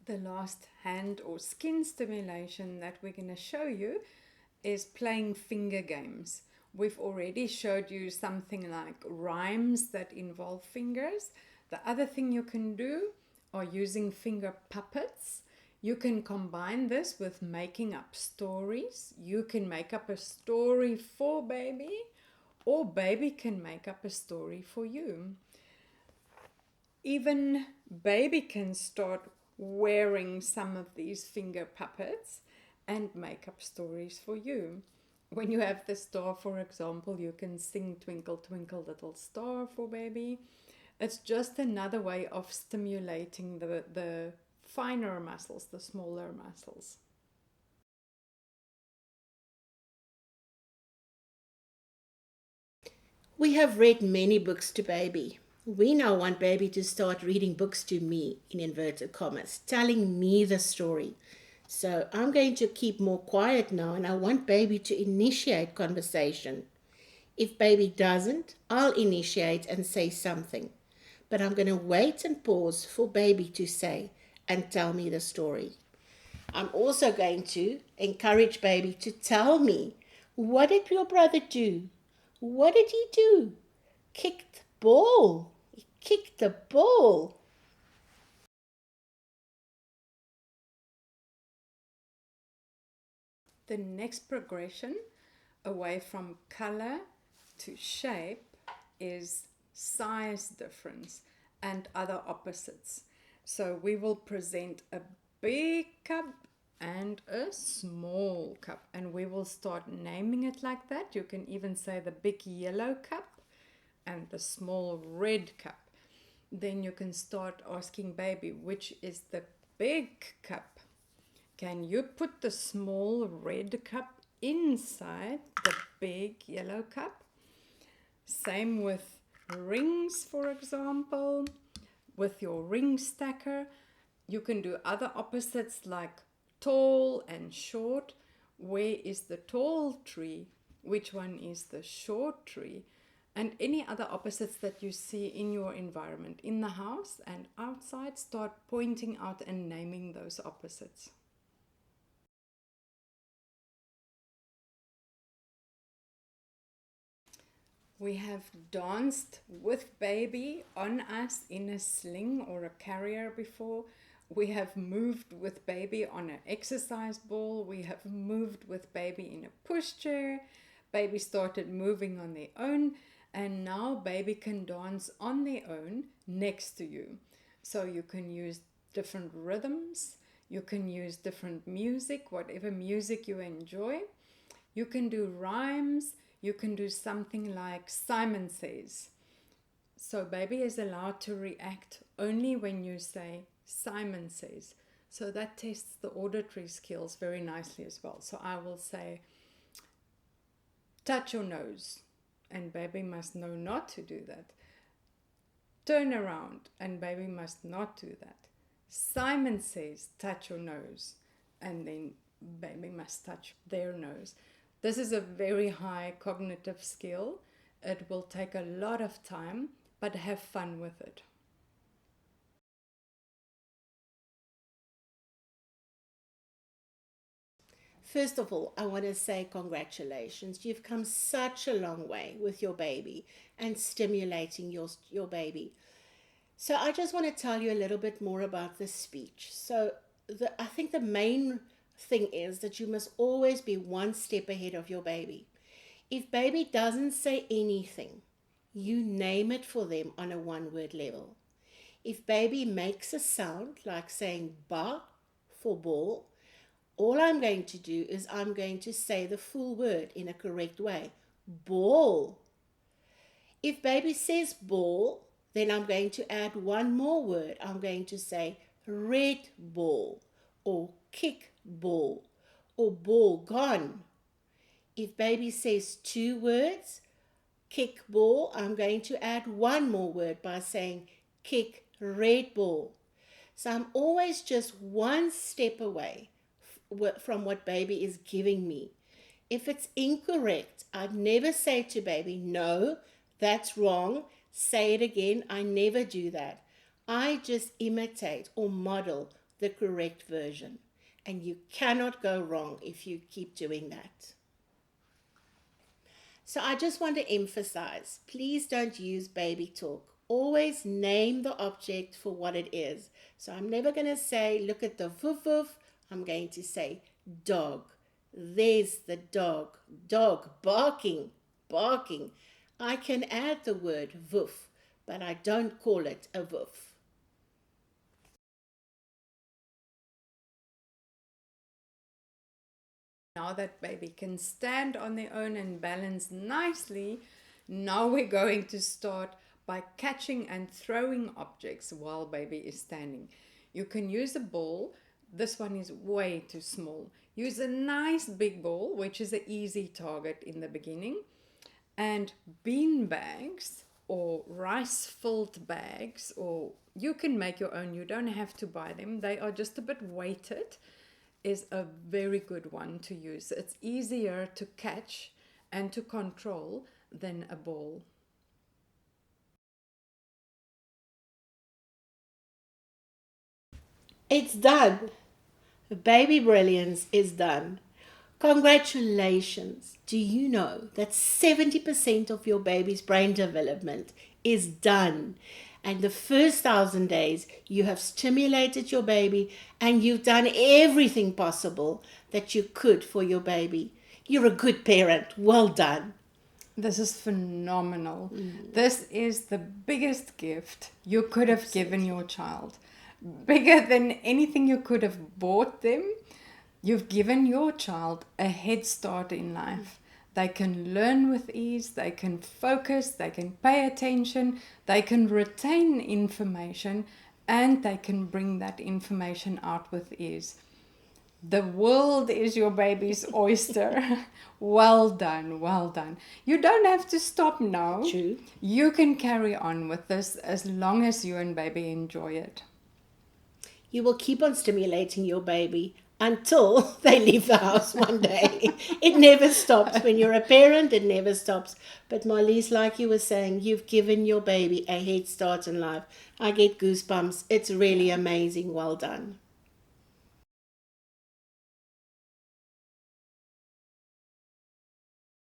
The last hand or skin stimulation that we're going to show you is playing finger games. We've already showed you something like rhymes that involve fingers. The other thing you can do are using finger puppets. You can combine this with making up stories. You can make up a story for baby, or baby can make up a story for you. Even baby can start wearing some of these finger puppets and make up stories for you. When you have the star, for example, you can sing Twinkle, Twinkle, Little Star for baby. It's just another way of stimulating the finer muscles, the smaller muscles. We have read many books to baby. We now want baby to start reading books to me, in inverted commas, telling me the story. So I'm going to keep more quiet now, and I want baby to initiate conversation. If baby doesn't, I'll initiate and say something. But I'm going to wait and pause for baby to say and tell me the story. I'm also going to encourage baby to tell me, what did your brother do? What did he do? Kicked the ball. He kicked the ball. The next progression away from color to shape is size difference and other opposites. So we will present a big cup and a small cup, and we will start naming it like that. You can even say the big yellow cup and the small red cup. Then you can start asking baby, which is the big cup? Can you put the small red cup inside the big yellow cup? Same with rings, for example. With your ring stacker, you can do other opposites like tall and short. Where is the tall tree? Which one is the short tree? And any other opposites that you see in your environment, in the house and outside, start pointing out and naming those opposites. We have danced with baby on us in a sling or a carrier before. We have moved with baby on an exercise ball. We have moved with baby in a pushchair. Baby started moving on their own, and now baby can dance on their own next to you. So you can use different rhythms. You can use different music, whatever music you enjoy. You can do rhymes. You can do something like Simon Says. So baby is allowed to react only when you say Simon Says. So that tests the auditory skills very nicely as well. So I will say, touch your nose, and baby must know not to do that. Turn around, and baby must not do that. Simon says, touch your nose, and then baby must touch their nose. This is a very high cognitive skill. It will take a lot of time, but have fun with it. First of all, I want to say congratulations. You've come such a long way with your baby and stimulating your baby. So I just want to tell you a little bit more about this speech. So I think the main thing is that you must always be one step ahead of your baby. If baby doesn't say anything, you name it for them on a one-word level. If baby makes a sound like saying ba for ball, all I'm going to do is I'm going to say the full word in a correct way. Ball. If baby says ball, then I'm going to add one more word. I'm going to say red ball or kick ball or ball gone. If baby says two words, kick ball, I'm going to add one more word by saying kick red ball. So I'm always just one step away from what baby is giving me. If it's incorrect, I'd never say to baby, no, that's wrong, say it again. I never do that. I just imitate or model the correct version. And you cannot go wrong if you keep doing that. So I just want to emphasize, please don't use baby talk. Always name the object for what it is. So I'm never going to say, look at the woof woof. I'm going to say dog. There's the dog. Dog barking, barking. I can add the word woof, but I don't call it a woof. Now that baby can stand on their own and balance nicely, now we're going to start by catching and throwing objects while baby is standing. You can use a ball. This one is way too small. Use a nice big ball, which is an easy target in the beginning. And bean bags or rice-filled bags, or you can make your own. You don't have to buy them. They are just a bit weighted. Is a very good one to use. It's easier to catch and to control than a ball. It's done. BabyBrilliance is done. Congratulations. Do you know that 70% of your baby's brain development is done? And the first 1,000 days, you have stimulated your baby and you've done everything possible that you could for your baby. You're a good parent. Well done. This is phenomenal. This is the biggest gift you could have given your child. Bigger than anything you could have bought them. You've given your child a head start in life. They can learn with ease, they can focus, they can pay attention, they can retain information, and they can bring that information out with ease. The world is your baby's oyster. Well done, well done. You don't have to stop now. True. You can carry on with this as long as you and baby enjoy it. You will keep on stimulating your baby until they leave the house one day. It never stops. When you're a parent, it never stops. But Marlies, like you were saying, you've given your baby a head start in life. I get goosebumps. It's really amazing. Well done.